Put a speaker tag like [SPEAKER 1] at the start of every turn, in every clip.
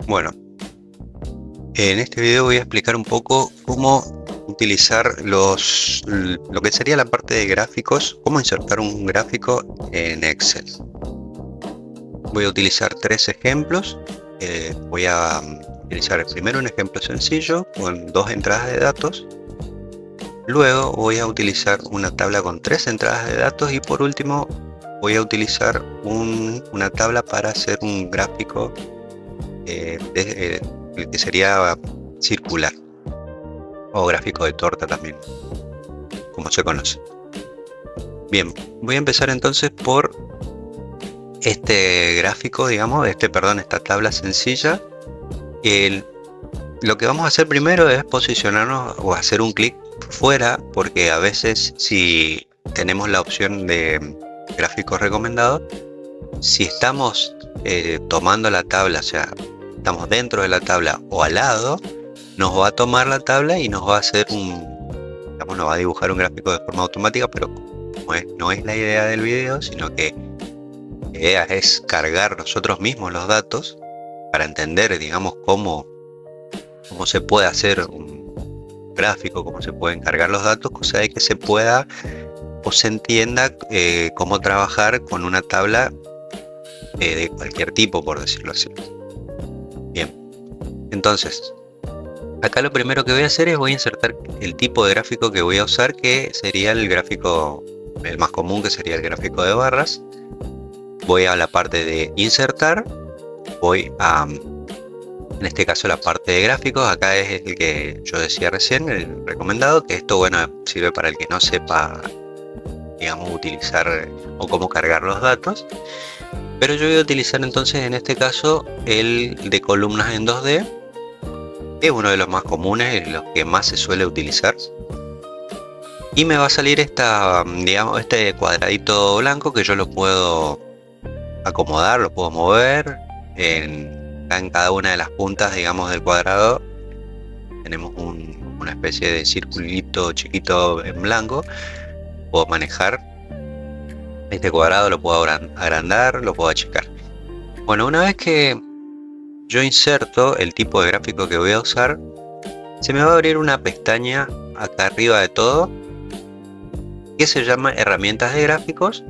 [SPEAKER 1] Bueno, en este video voy a explicar un poco cómo utilizar lo que sería la parte de gráficos, cómo insertar un gráfico en Excel. Voy a utilizar tres ejemplos. Voy a utilizar primero un ejemplo sencillo con dos entradas de datos. Luego voy a utilizar una tabla con tres entradas de datos y por último voy a utilizar una tabla para hacer un gráfico que sería circular o gráfico de torta también, como se conoce. Bien, voy a empezar entonces por este gráfico, digamos, esta tabla sencilla. El- lo que vamos a hacer primero es posicionarnos o hacer un clic fuera, porque a veces si tenemos la opción de gráficos recomendados, si estamos tomando la tabla, o sea, estamos dentro de la tabla o al lado, nos va a tomar la tabla y nos va a hacer digamos, nos va a dibujar un gráfico de forma automática, pero no es la idea del video, sino que la idea es cargar nosotros mismos los datos para entender, digamos, cómo se puede hacer un gráfico, cómo se pueden cargar los datos, cosa de que se pueda o se entienda cómo trabajar con una tabla de cualquier tipo, por decirlo así. Bien, entonces, acá lo primero que voy a hacer es voy a insertar el tipo de gráfico que voy a usar, que sería el gráfico, el más común, que sería el gráfico de barras. Voy a la parte de insertar, voy a, en este caso, la parte de gráficos. Acá es el que yo decía recién, el recomendado, que esto, bueno, sirve para el que no sepa, digamos, utilizar o cómo cargar los datos. Pero yo voy a utilizar entonces en este caso el de columnas en 2D. Es uno de los más comunes, los que más se suele utilizar. Y me va a salir digamos, este cuadradito blanco que yo lo puedo acomodar, lo puedo mover. En cada una de las puntas, digamos, del cuadrado tenemos una especie de circulito chiquito en blanco. Puedo manejar este cuadrado, lo puedo agrandar, lo puedo achicar. Bueno, una vez que yo inserto el tipo de gráfico que voy a usar, se me va a abrir una pestaña acá arriba de todo que se llama herramientas de gráficos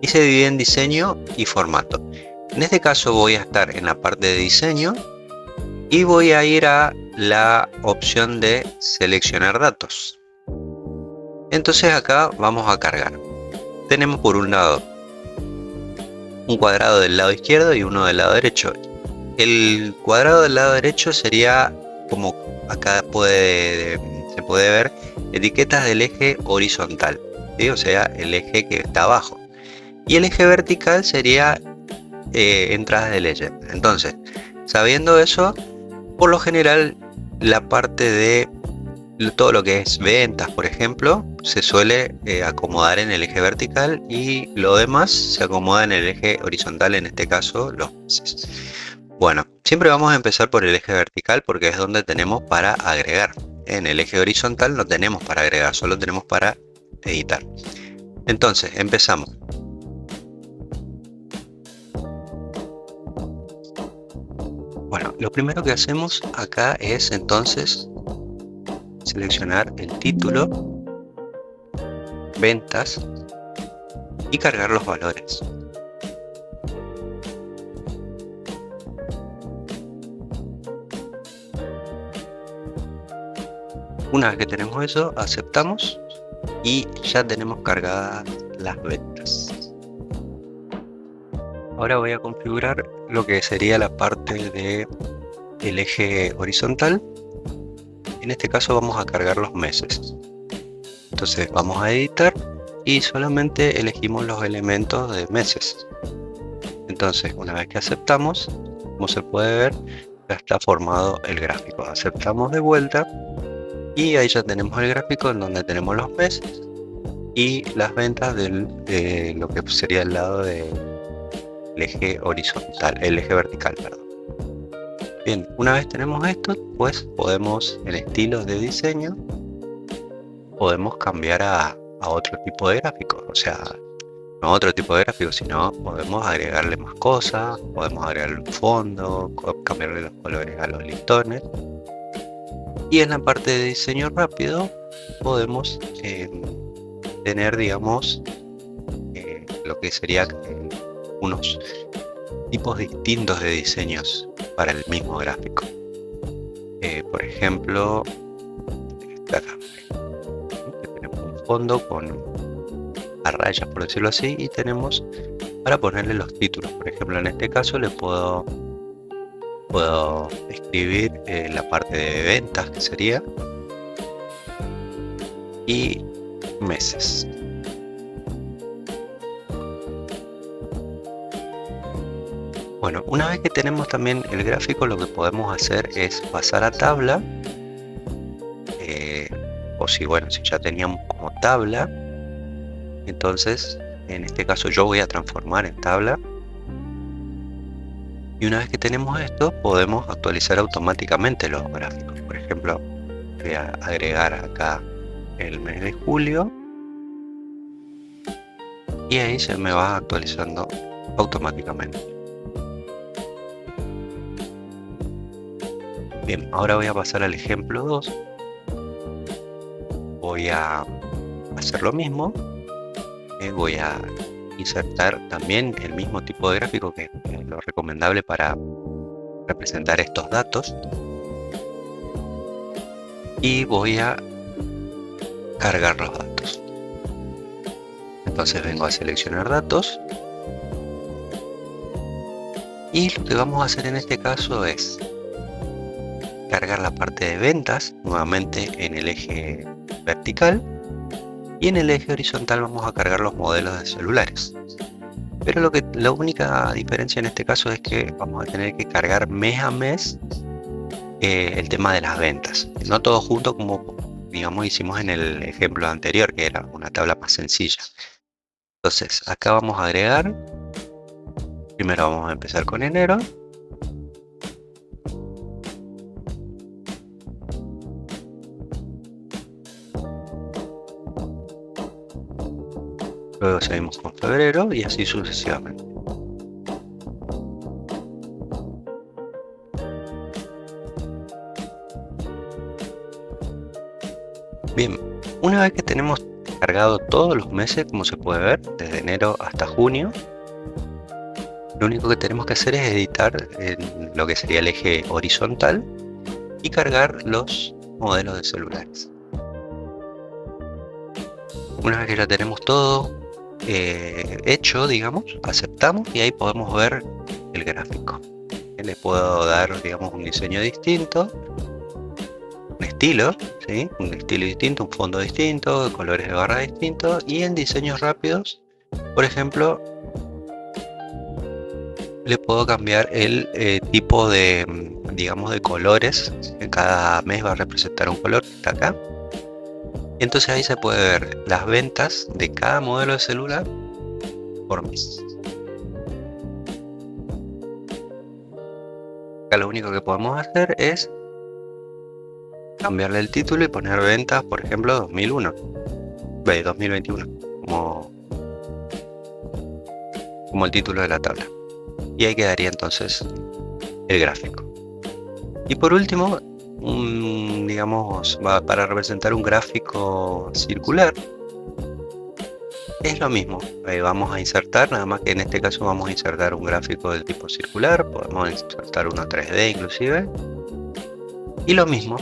[SPEAKER 1] y se divide en diseño y formato. En este caso voy a estar en la parte de diseño y voy a ir a la opción de seleccionar datos. Entonces acá vamos a cargar. Tenemos por un lado un cuadrado del lado izquierdo y uno del lado derecho. El cuadrado del lado derecho sería, como acá se puede ver, etiquetas del eje horizontal, ¿sí? O sea, el eje que está abajo. Y el eje vertical sería entradas de leyenda. Entonces, sabiendo eso, por lo general, la parte de todo lo que es ventas, por ejemplo, se suele acomodar en el eje vertical y lo demás se acomoda en el eje horizontal, en este caso los meses. Bueno, siempre vamos a empezar por el eje vertical porque es donde tenemos para agregar. En el eje horizontal no tenemos para agregar, solo tenemos para editar. Entonces, empezamos. Bueno, lo primero que hacemos acá es entonces seleccionar el título, ventas y cargar los valores. Una vez que tenemos eso, aceptamos y ya tenemos cargadas las ventas. Ahora voy a configurar lo que sería la parte del eje horizontal. En este caso vamos a cargar los meses. Entonces vamos a editar y solamente elegimos los elementos de meses. Entonces, una vez que aceptamos, como se puede ver, ya está formado el gráfico. Aceptamos de vuelta y ahí ya tenemos el gráfico en donde tenemos los meses y las ventas de lo que sería el lado del eje horizontal, el eje vertical, perdón. Bien, una vez tenemos esto, pues podemos, en estilos de diseño, podemos cambiar a otro tipo de gráfico. O sea, no otro tipo de gráfico, sino podemos agregarle más cosas, podemos agregarle un fondo, cambiarle los colores a los listones. Y en la parte de diseño rápido podemos tener, digamos, lo que sería unos tipos distintos de diseños para el mismo gráfico. Por ejemplo, acá tenemos un fondo con a rayas, por decirlo así, y tenemos para ponerle los títulos. Por ejemplo, en este caso le puedo escribir la parte de ventas, que sería, y meses. Bueno, una vez que tenemos también el gráfico, lo que podemos hacer es pasar a tabla, o si ya teníamos como tabla, entonces en este caso yo voy a transformar en tabla, y una vez que tenemos esto podemos actualizar automáticamente los gráficos. Por ejemplo, voy a agregar acá el mes de julio y ahí se me va actualizando automáticamente. Bien, ahora voy a pasar al ejemplo 2. Voy a hacer lo mismo. Voy a insertar también el mismo tipo de gráfico que es lo recomendable para representar estos datos. Y voy a cargar los datos. Entonces vengo a seleccionar datos. Y lo que vamos a hacer en este caso es cargar la parte de ventas nuevamente en el eje vertical, y en el eje horizontal vamos a cargar los modelos de celulares. Pero la única diferencia en este caso es que vamos a tener que cargar mes a mes el tema de las ventas, no todo junto como digamos hicimos en el ejemplo anterior, que era una tabla más sencilla. Entonces acá vamos a agregar, primero vamos a empezar con enero. Luego seguimos con febrero y así sucesivamente. Bien, una vez que tenemos cargado todos los meses, como se puede ver, desde enero hasta junio, lo único que tenemos que hacer es editar en lo que sería el eje horizontal y cargar los modelos de celulares. Una vez que ya tenemos todo hecho, digamos, aceptamos y ahí podemos ver el gráfico. Le puedo dar, digamos, un diseño distinto, un estilo, ¿sí? Un estilo distinto, un fondo distinto, colores de barra distintos, y en diseños rápidos, por ejemplo, le puedo cambiar el tipo de, digamos, de colores. Cada mes va a representar un color, que está acá. Entonces ahí se puede ver las ventas de cada modelo de celular por mes. Acá lo único que podemos hacer es cambiarle el título y poner ventas, por ejemplo, 2021, como el título de la tabla. Y ahí quedaría entonces el gráfico. Y por último, digamos, para representar un gráfico circular, es lo mismo. Vamos a insertar, nada más que en este caso vamos a insertar un gráfico del tipo circular, podemos insertar uno 3D inclusive. Y lo mismo,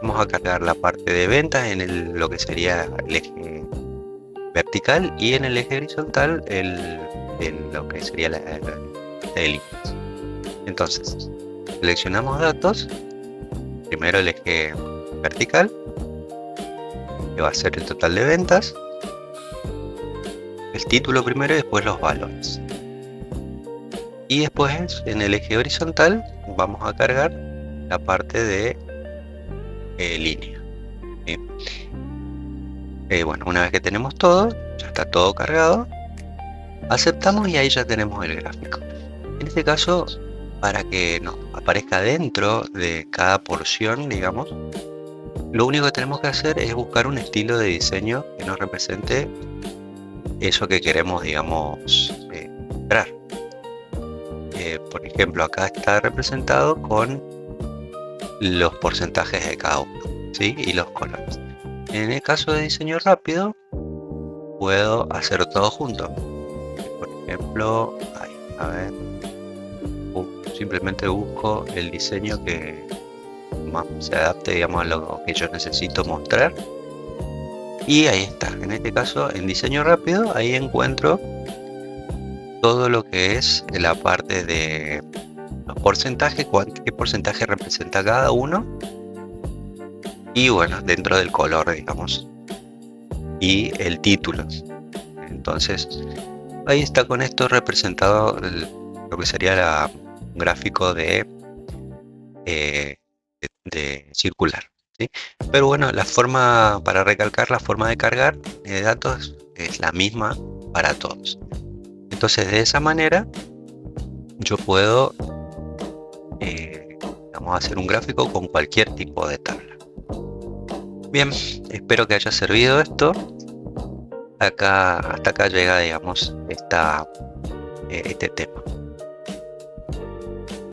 [SPEAKER 1] vamos a cargar la parte de ventas en lo que sería el eje vertical, y en el eje horizontal lo que sería la líneas. Entonces, seleccionamos datos, primero el eje vertical, que va a ser el total de ventas, el título primero y después los valores. Y después en el eje horizontal vamos a cargar la parte de línea. Bueno, una vez que tenemos todo, ya está todo cargado, aceptamos y ahí ya tenemos el gráfico. En este caso, para que nos aparezca dentro de cada porción, digamos, lo único que tenemos que hacer es buscar un estilo de diseño que nos represente eso que queremos, digamos, mostrar. Por ejemplo, acá está representado con los porcentajes de cada uno, ¿sí? Y los colores. En el caso de diseño rápido, puedo hacer todo junto. Por ejemplo, ahí, a ver, simplemente busco el diseño que más se adapte, digamos, a lo que yo necesito mostrar. Y ahí está. En este caso, en diseño rápido, ahí encuentro todo lo que es la parte de los porcentajes, qué porcentaje representa cada uno. Y bueno, dentro del color, digamos, y el título. Entonces, ahí está con esto representado lo que sería un gráfico eh, de circular, ¿sí? Pero bueno, la forma, para recalcar, la forma de cargar datos es la misma para todos. Entonces, de esa manera, yo puedo, vamos a hacer un gráfico con cualquier tipo de tabla. Bien, espero que haya servido esto. Acá, hasta acá llega, digamos, este tema.